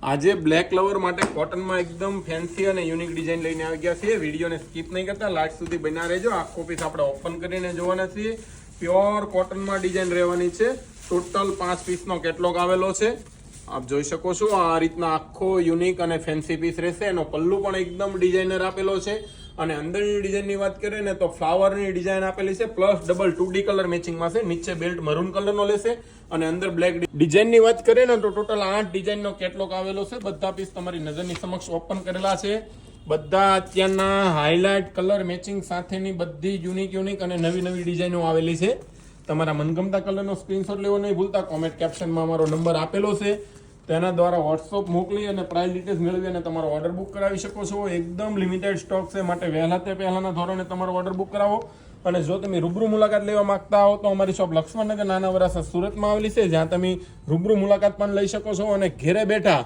આજે black lover માટે કોટનમાં એકદમ ફેન્સી અને યુનિક ડિઝાઇન લઈને આવી ગયા છીએ. વિડીયોને સ્કીપ નહીં કરતા, લાસ્ટ સુધી બન્યા રહેજો. આખો પીસ આપણે ઓપન કરીને જોવાના છીએ. પ્યોર કોટનમાં ડિઝાઇન રહેવાની છે. ટોટલ 5 પીસનો કેટલોગ આવેલો છે. આપ જોઈ શકો છો આ રીતના આખો યુનિક અને ફેન્સી પીસ રહેશે. એનો પલ્લુ પણ એકદમ ડિઝાઇનર આપેલો છે અને અંદરની ડિઝાઇનની વાત કરીએ ને તો ફ્લાવરની ડિઝાઇન આપેલી છે, પ્લસ ડબલ 2D કલર મેચિંગમાં છે. નીચે બેલ્ટ મરૂન કલરનો લેશે અને અંદર બ્લેક ડિઝાઇનની વાત કરીએ ને તો ટોટલ 8 ડિઝાઇનનો કેટલોગ આવેલો છે. બધા પીસ તમારી નજરની સમક્ષ ઓપન કરેલા છે. બધા અત્યારના હાઇલાઇટ કલર મેચિંગ સાથેની બધી યુનિક અને નવી ડિઝાઇનો આવેલી છે. તમારા મનગમતા કલરનો સ્ક્રીનશોટ લેવો નહીં ભૂલતા. કોમેન્ટ કેપ્શનમાં અમારો નંબર આપેલો છે, તેના દ્વારા વોટ્સઅપ મોકલી અને પ્રાઇસ ડિટેલ્સ મેળવી અને તમારો ઓર્ડર બુક કરાવી શકો છો. એકદમ લિમિટેડ સ્ટોક છે, માટે વહેલા તે પહેલાના ધોરણે તમારો ઓર્ડર બુક કરાવો. અને જો તમે રૂબરૂ મુલાકાત લેવા માંગતા હો તો અમારી શોપ લક્ષ્મણનગર નાના વરાસા સુરતમાં આવેલી છે, જ્યાં તમે રૂબરૂ મુલાકાત પણ લઈ શકો છો અને ઘેરે બેઠા